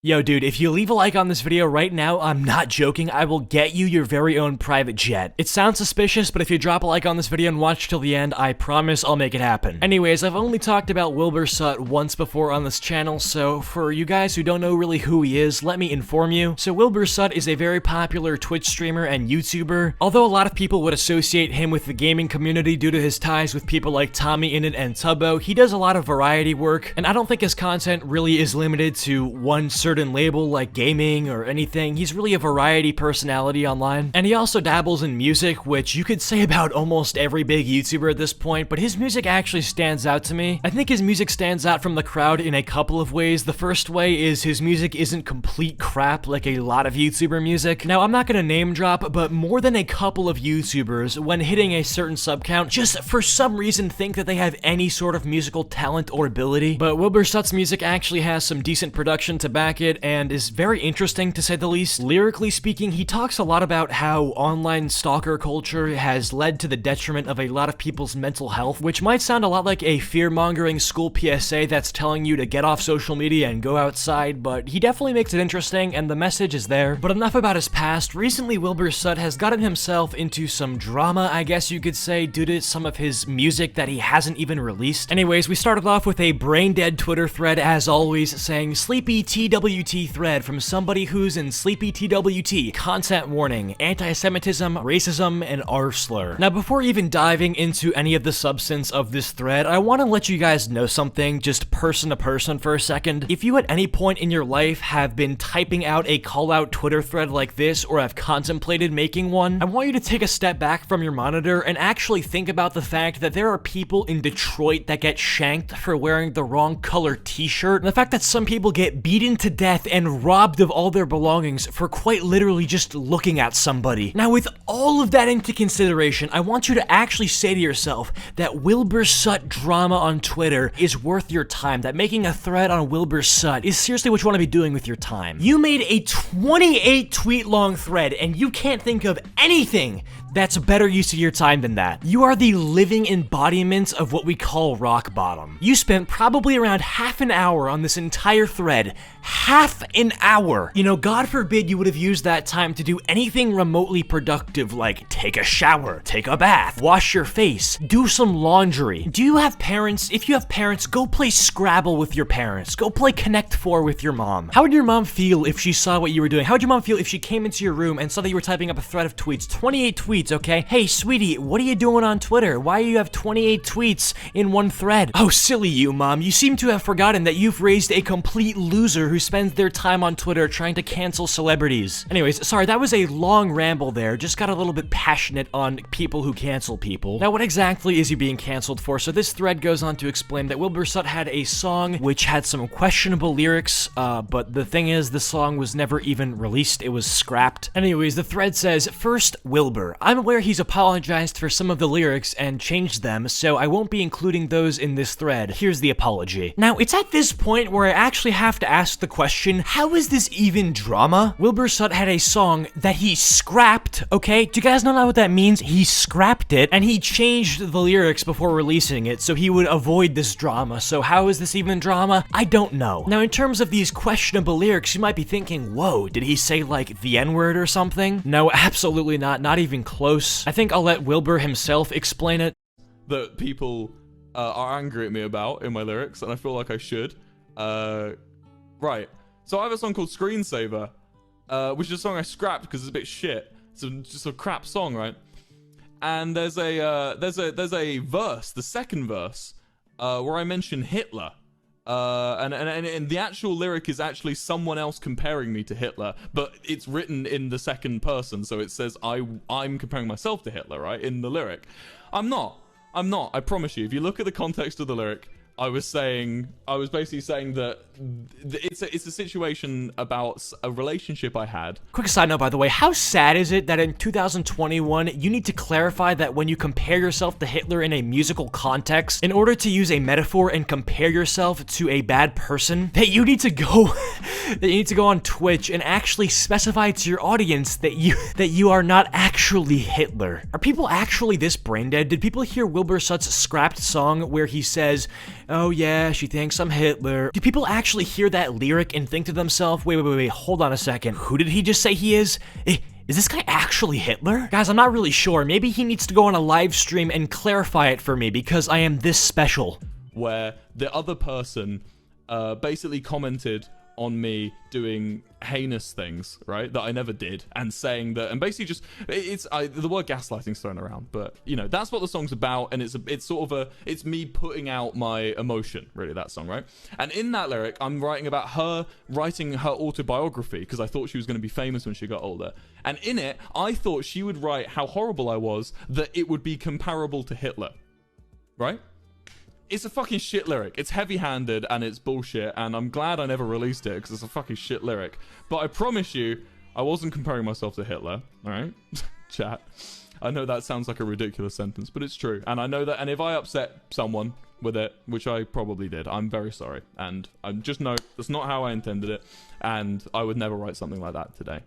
Yo, dude, if you leave a like on this video right now, I'm not joking, I will get you your very own private jet. It sounds suspicious, but if you drop a like on this video and watch till the end, I promise I'll make it happen. Anyways, I've only talked about Wilbur Soot once before on this channel, so for you guys who don't know really who he is, let me inform you. So Wilbur Soot is a very popular Twitch streamer and YouTuber. Although a lot of people would associate him with the gaming community due to his ties with people like TommyInnit and Tubbo, he does a lot of variety work, and I don't think his content really is limited to one certain label like gaming or anything. He's really a variety personality online. And he also dabbles in music, which you could say about almost every big YouTuber at this point, but his music actually stands out to me. I think his music stands out from the crowd in a couple of ways. The first way is his music isn't complete crap like a lot of YouTuber music. Now, I'm not gonna name drop, but more than a couple of YouTubers, when hitting a certain sub count, just for some reason think that they have any sort of musical talent or ability. But Wilbur Soot's music actually has some decent production to back it, and is very interesting to say the least. Lyrically speaking, he talks a lot about how online stalker culture has led to the detriment of a lot of people's mental health, which might sound a lot like a fear-mongering school PSA that's telling you to get off social media and go outside, but he definitely makes it interesting, and the message is there. But enough about his past. Recently, Wilbur Soot has gotten himself into some drama, I guess you could say, due to some of his music that he hasn't even released. Anyways, we started off with a brain-dead Twitter thread, as always, saying, "Sleepy TWT thread from somebody who's in Sleepy TWT. Content warning, anti-Semitism, racism, and R-slur." Now, before even diving into any of the substance of this thread, I want to let you guys know something, just person to person for a second. If you at any point in your life have been typing out a call-out Twitter thread like this, or have contemplated making one, I want you to take a step back from your monitor and actually think about the fact that there are people in Detroit that get shanked for wearing the wrong color t-shirt, and the fact that some people get beaten to death and robbed of all their belongings for quite literally just looking at somebody. Now, with all of that into consideration, I want you to actually say to yourself that Wilbur Soot drama on Twitter is worth your time, that making a thread on Wilbur Soot is seriously what you want to be doing with your time. You made a 28 tweet long thread and you can't think of anything that's a better use of your time than that. You are the living embodiment of what we call rock bottom. You spent probably around half an hour on this entire thread. Half an hour! You know, God forbid you would have used that time to do anything remotely productive like take a shower, take a bath, wash your face, do some laundry. Do you have parents? If you have parents, go play Scrabble with your parents. Go play Connect 4 with your mom. How would your mom feel if she saw what you were doing? How would your mom feel if she came into your room and saw that you were typing up a thread of tweets? 28 tweets. Okay? Hey, sweetie, what are you doing on Twitter? Why do you have 28 tweets in one thread? Oh, silly you, Mom. You seem to have forgotten that you've raised a complete loser who spends their time on Twitter trying to cancel celebrities. Anyways, sorry, that was a long ramble there. Just got a little bit passionate on people who cancel people. Now, what exactly is he being canceled for? So this thread goes on to explain that Wilbur Soot had a song which had some questionable lyrics, but the thing is, the song was never even released. It was scrapped. Anyways, the thread says, "First, Wilbur. I'm aware he's apologized for some of the lyrics and changed them, so I won't be including those in this thread. Here's the apology." Now, it's at this point where I actually have to ask the question, how is this even drama? Wilbur Soot had a song that he scrapped, okay? Do you guys not know what that means? He scrapped it, and he changed the lyrics before releasing it, so he would avoid this drama. So how is this even drama? I don't know. Now, in terms of these questionable lyrics, you might be thinking, whoa, did he say, like, the N-word or something? No, absolutely not even close. I think I'll let Wilbur himself explain it. That people are angry at me about in my lyrics, and I feel like I should. Right. So I have a song called Screensaver, which is a song I scrapped because it's a bit shit. It's just a crap song, right? And there's a verse, the second verse, where I mention Hitler. And the actual lyric is actually someone else comparing me to Hitler, but it's written in the second person, so it says I'm comparing myself to Hitler, right, in the lyric. I'm not, I promise you. If you look at the context of the lyric, I was basically saying that it's a situation about a relationship I had. Quick side note, by the way, how sad is it that in 2021, you need to clarify that when you compare yourself to Hitler in a musical context, in order to use a metaphor and compare yourself to a bad person, that you need to go on Twitch and actually specify to your audience that you are not actually Hitler. Are people actually this brain dead? Did people hear Wilbur Soot's scrapped song where he says, Oh yeah, she thinks I'm Hitler. Do people actually hear that lyric and think to themselves, wait, hold on a second. Who did he just say he is? Is this guy actually Hitler? Guys, I'm not really sure. Maybe he needs to go on a live stream and clarify it for me because I am this special. Where the other person basically commented on me doing heinous things, right, that I never did, and saying that, and basically just, the word gaslighting's thrown around, but, you know, that's what the song's about, and it's me putting out my emotion, really, that song, right? And in that lyric, I'm writing about her writing her autobiography, because I thought she was going to be famous when she got older, and in it, I thought she would write how horrible I was, that it would be comparable to Hitler, right? It's a fucking shit lyric. It's heavy-handed and it's bullshit, and I'm glad I never released it because it's a fucking shit lyric. But I promise you, I wasn't comparing myself to Hitler, alright? Chat. I know that sounds like a ridiculous sentence, but it's true. And I know that, and if I upset someone with it, which I probably did, I'm very sorry. And I just know that's not how I intended it, and I would never write something like that today.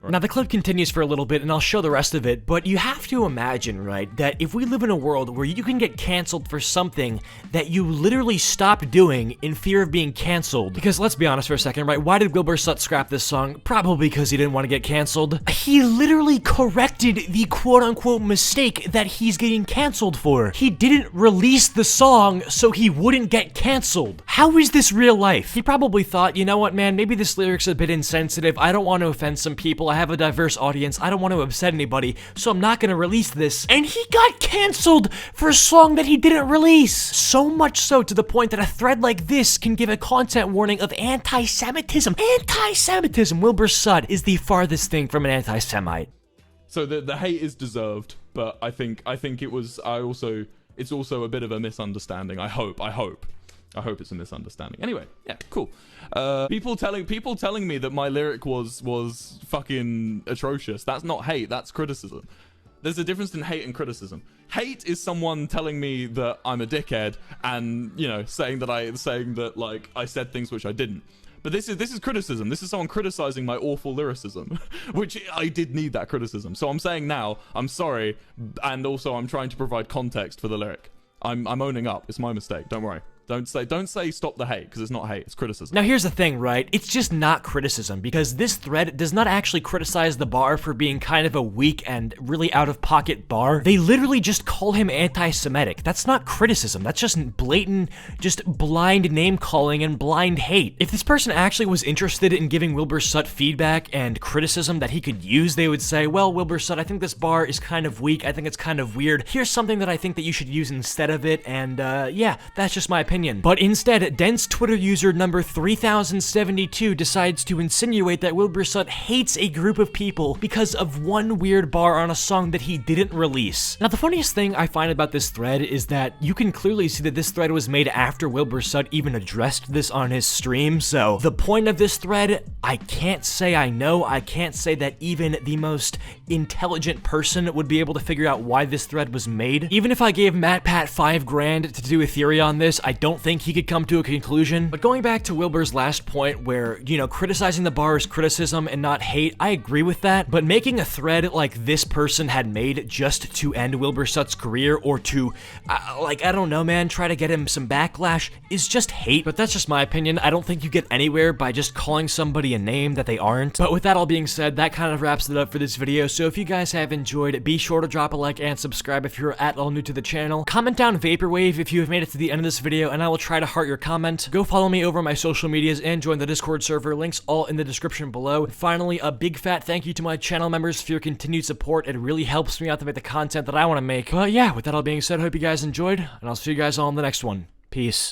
Right. Now, the clip continues for a little bit, and I'll show the rest of it, but you have to imagine, right, that if we live in a world where you can get canceled for something that you literally stopped doing in fear of being canceled, because let's be honest for a second, right, why did Wilbur Soot scrap this song? Probably because he didn't want to get canceled. He literally corrected the quote-unquote mistake that he's getting canceled for. He didn't release the song so he wouldn't get canceled. How is this real life? He probably thought, you know what, man, maybe this lyric's a bit insensitive, I don't want to offend some people, I have a diverse audience, I don't want to upset anybody, so I'm not gonna release this. And he got canceled for a song that he didn't release. So much so to the point that a thread like this can give a content warning of anti-Semitism. Anti-Semitism! Wilbur Soot is the farthest thing from an anti-Semite. So the hate is deserved, but I think it's also a bit of a misunderstanding. I hope it's a misunderstanding. Anyway, yeah, cool. People telling me that my lyric was fucking atrocious. That's not hate, that's criticism. There's a difference in hate and criticism. Hate is someone telling me that I'm a dickhead and, you know, saying that like I said things which I didn't. But this is criticism. This is someone criticizing my awful lyricism, which I did need that criticism. So I'm saying now, I'm sorry, and also I'm trying to provide context for the lyric. I'm owning up. It's my mistake. Don't worry. Don't say stop the hate, because it's not hate, it's criticism. Now here's the thing, right? It's just not criticism, because this thread does not actually criticize the bar for being kind of a weak and really out-of-pocket bar. They literally just call him anti-Semitic. That's not criticism, that's just blatant, just blind name-calling and blind hate. If this person actually was interested in giving Wilbur Soot feedback and criticism that he could use, they would say, well, Wilbur Soot, I think this bar is kind of weak, I think it's kind of weird. Here's something that I think that you should use instead of it, and yeah, that's just my opinion. But instead, dense Twitter user number 3072 decides to insinuate that Wilbur Soot hates a group of people because of one weird bar on a song that he didn't release. Now, the funniest thing I find about this thread is that you can clearly see that this thread was made after Wilbur Soot even addressed this on his stream, so the point of this thread, I can't say I know, I can't say that even the most intelligent person would be able to figure out why this thread was made. Even if I gave MatPat $5 grand to do a theory on this, I don't think he could come to a conclusion. But going back to Wilbur's last point where, you know, criticizing the bar is criticism and not hate, I agree with that, but making a thread like this person had made just to end Wilbur Soot's career or to, like, I don't know, man, try to get him some backlash is just hate. But that's just my opinion. I don't think you get anywhere by just calling somebody a name that they aren't. But with that all being said, that kind of wraps it up for this video. So if you guys have enjoyed, be sure to drop a like and subscribe if you're at all new to the channel. Comment down Vaporwave if you have made it to the end of this video, and I will try to heart your comment. Go follow me over on my social medias and join the Discord server, links all in the description below. And finally, a big fat thank you to my channel members for your continued support. It really helps me out to make the content that I want to make. But yeah, with that all being said, I hope you guys enjoyed, and I'll see you guys all in the next one. Peace.